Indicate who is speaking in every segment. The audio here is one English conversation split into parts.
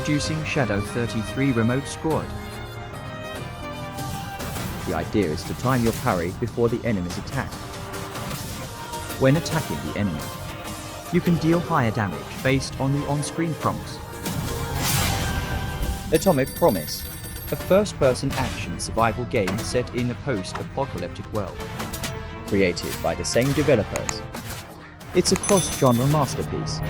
Speaker 1: Introducing Shadow 33 Remote Squad. The idea is to time your parry before the enemy's attack. When attacking the enemy, you can deal higher damage based on the on-screen prompts. Atomic Promise, a first-person action survival game set in a post-apocalyptic world. Created by the same developers. It's a cross-genre masterpiece.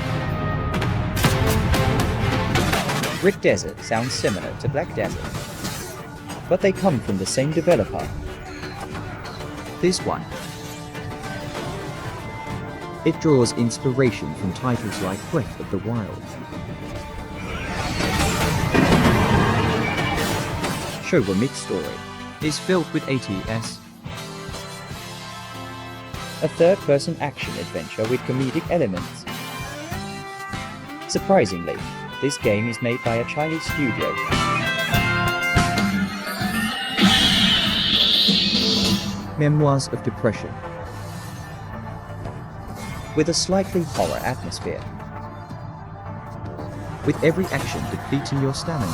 Speaker 1: Brick Desert sounds similar to Black Desert, but they come from the same developer. This one, it draws inspiration from titles like Breath of the Wild. Showa Mid Story is filled with ATS, a third-person action adventure with comedic elements. Surprisingly, this game is made by a Chinese studio. Memoirs of Depression, with a slightly horror atmosphere. With every action depleting your stamina,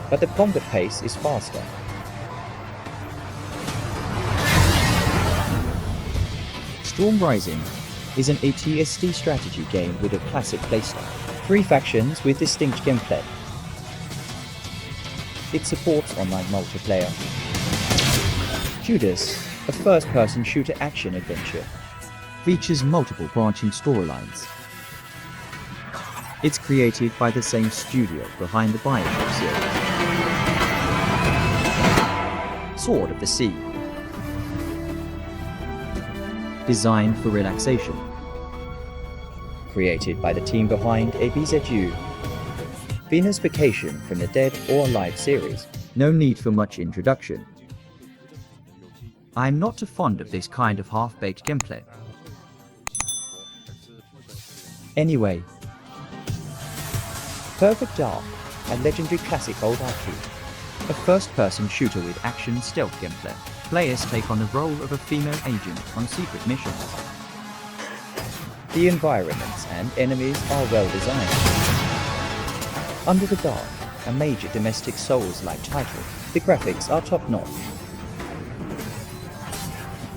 Speaker 1: but the combat pace is faster. Storm Rising is an ATSD strategy game with a classic playstyle. 3 factions with distinct gameplay. It supports online multiplayer. Judas, a first-person shooter action adventure, features multiple branching storylines. It's created by the same studio behind the BioShock series. Sword of the Sea, designed for relaxation. Created by the team behind ABZU. Venus Vacation from the Dead or Alive series. No need for much introduction. I'm not too fond of this kind of half-baked gameplay. Anyway, Perfect Dark, a legendary classic old IP. A first-person shooter with action stealth gameplay. Players take on the role of a female agent on secret missions. The environments and enemies are well designed. Under the Dark, a major domestic Souls-like title, the graphics are top-notch.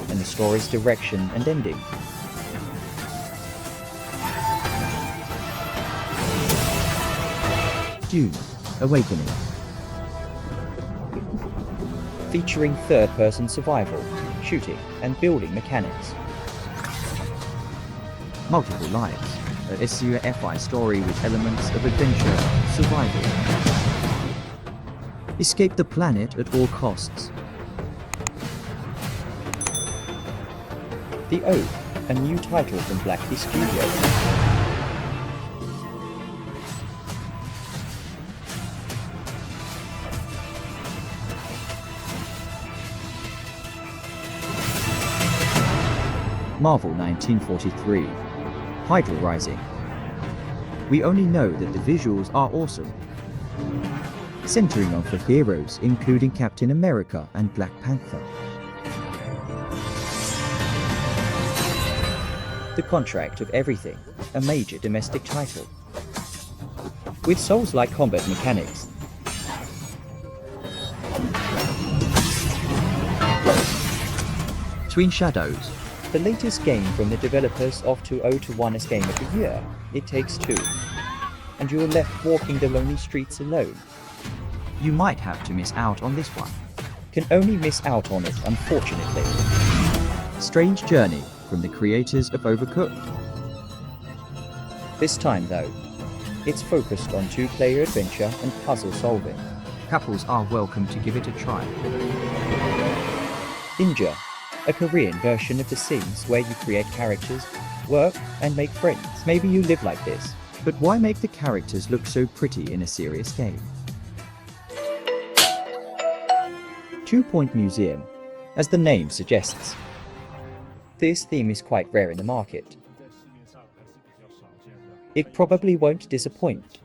Speaker 1: And the story's direction and ending. Dune: Awakening. Featuring third-person survival, shooting, and building mechanics. Multiple lives, a SUA FI story with elements of adventure, survival. Escape the planet at all costs. The Oath, a new title from Black Key Studio. Marvel 1943. Hydra Rising. We only know that the visuals are awesome. Centering on 4 heroes, including Captain America and Black Panther. The Contract of Everything, a major domestic title. With Souls-like combat mechanics. Twin Shadows. The latest game from the developers of 2021's Game of the Year, It Takes Two. And you're left walking the lonely streets alone. You might have to miss out on this one. Can only miss out on it, unfortunately. Strange Journey from the creators of Overcooked. This time though, it's focused on 2-player adventure and puzzle solving. Couples are welcome to give it a try. Ninja, a Korean version of The Sims where you create characters, work, and make friends. Maybe you live like this, but why make the characters look so pretty in a serious game? 2 Point Museum, as the name suggests. This theme is quite rare in the market. It probably won't disappoint.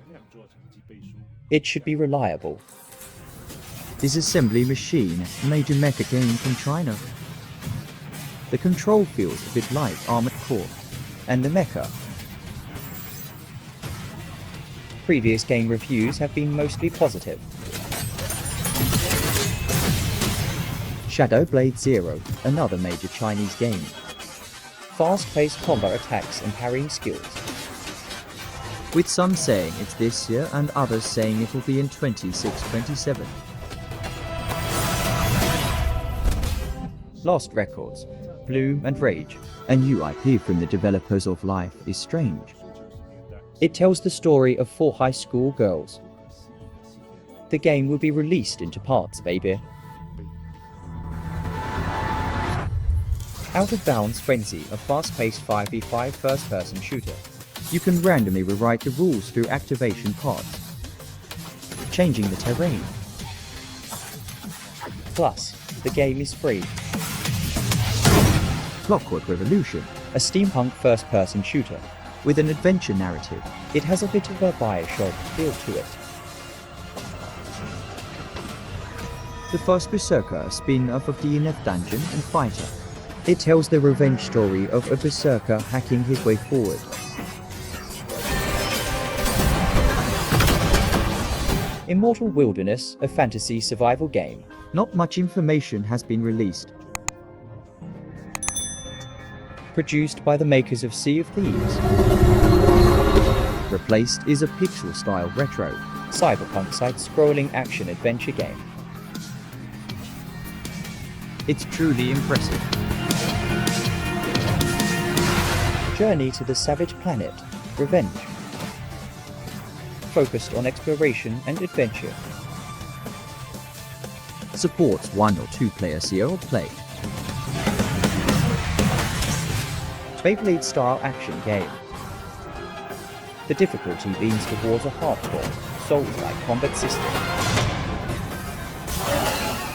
Speaker 1: It should be reliable. Disassembly Machine, major mecha game from China. The control feels a bit like Armored Core, and the mecha. Previous game reviews have been mostly positive. Shadow Blade Zero, another major Chinese game. Fast-paced combat attacks and parrying skills. With some saying it's this year and others saying it will be in 26-27. Lost Records, Bloom and Rage, a new IP from the developers of Life is Strange. It tells the story of 4 high school girls. The game will be released into parts, baby. Out of Bounds Frenzy, a fast-paced 5v5 first-person shooter. You can randomly rewrite the rules through activation pods, changing the terrain. Plus, the game is free. Clockwork Revolution, a steampunk first-person shooter. With an adventure narrative, it has a bit of a Bioshock feel to it. The first Berserker, a spin-off of DNF Dungeon and Fighter. It tells the revenge story of a berserker hacking his way forward. Immortal Wilderness, a fantasy survival game. Not much information has been released. Produced by the makers of Sea of Thieves. Replaced is a pixel-style retro, cyberpunk side-scrolling action-adventure game. It's truly impressive. Journey to the Savage Planet, Revenge. Focused on exploration and adventure. Supports 1 or 2 player COD play. Beyblade-style action game. The difficulty leans towards a hardcore, Souls-like combat system.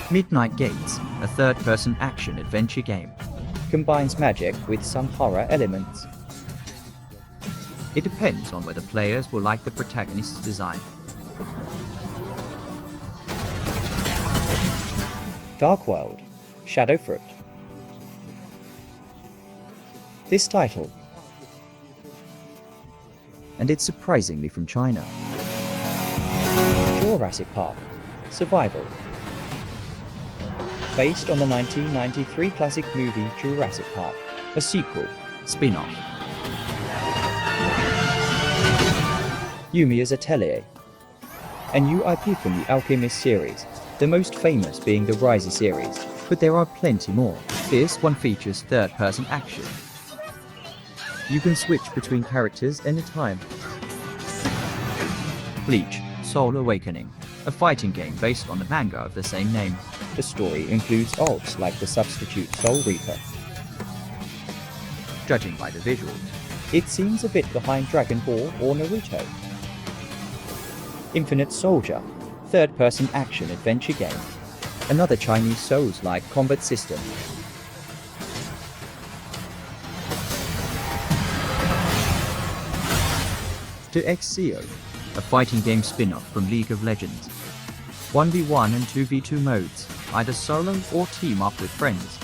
Speaker 1: Midnight Gates, a third-person action-adventure game. Combines magic with some horror elements. It depends on whether players will like the protagonist's design. Dark World, Shadowfruit. This title, and it's surprisingly from China. Jurassic Park, Survival. Based on the 1993 classic movie Jurassic Park, a sequel, spin-off. Yumiya's Atelier, a new IP from the Alchemist series, the most famous being the Riser series, but there are plenty more. This one features third-person action. You can switch between characters anytime. Bleach, Soul Awakening, a fighting game based on the manga of the same name. The story includes ults like the substitute Soul Reaper. Judging by the visuals, it seems a bit behind Dragon Ball or Naruto. Infinite Soldier, third-person action-adventure game. Another Chinese Souls-like combat system. To XCO, a fighting game spin-off from League of Legends. 1v1 and 2v2 modes, either solo or team up with friends.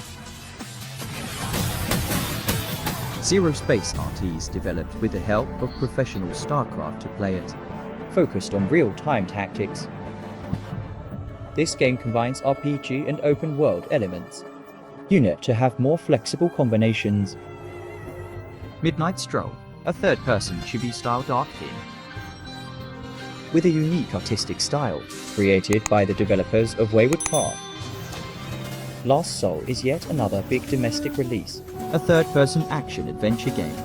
Speaker 1: Zero Space RTs developed with the help of professional StarCraft to play it. Focused on real-time tactics. This game combines RPG and open-world elements. Unit to have more flexible combinations. Midnight Stroll, a third-person chibi-style dark theme. With a unique artistic style, created by the developers of Wayward Path. Lost Soul is yet another big domestic release. A third-person action-adventure game.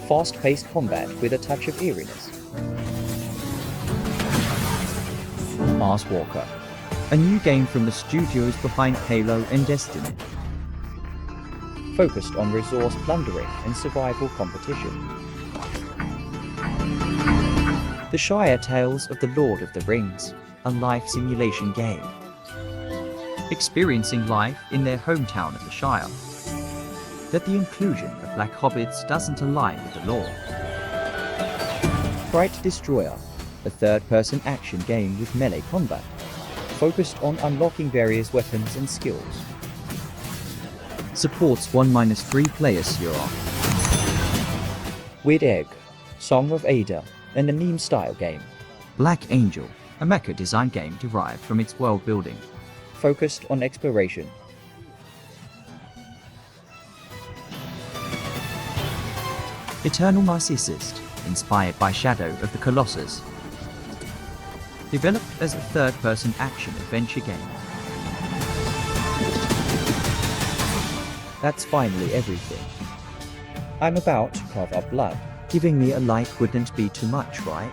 Speaker 1: Fast-paced combat with a touch of eeriness. Mars Walker, a new game from the studios behind Halo and Destiny. Focused on resource plundering and survival competition. The Shire Tales of the Lord of the Rings, a life simulation game. Experiencing life in their hometown of the Shire. That the inclusion of black hobbits doesn't align with the law. Bright Destroyer, a third-person action game with melee combat, focused on unlocking various weapons and skills. Supports 1-3 player CR. Weird Egg, Song of Ada, an anime-style game. Black Angel, a mecha design game derived from its world building, focused on exploration. Eternal Narcissist, inspired by Shadow of the Colossus. Developed as a third-person action-adventure game. That's finally everything. I'm about to carve up blood. Giving me a like wouldn't be too much, right?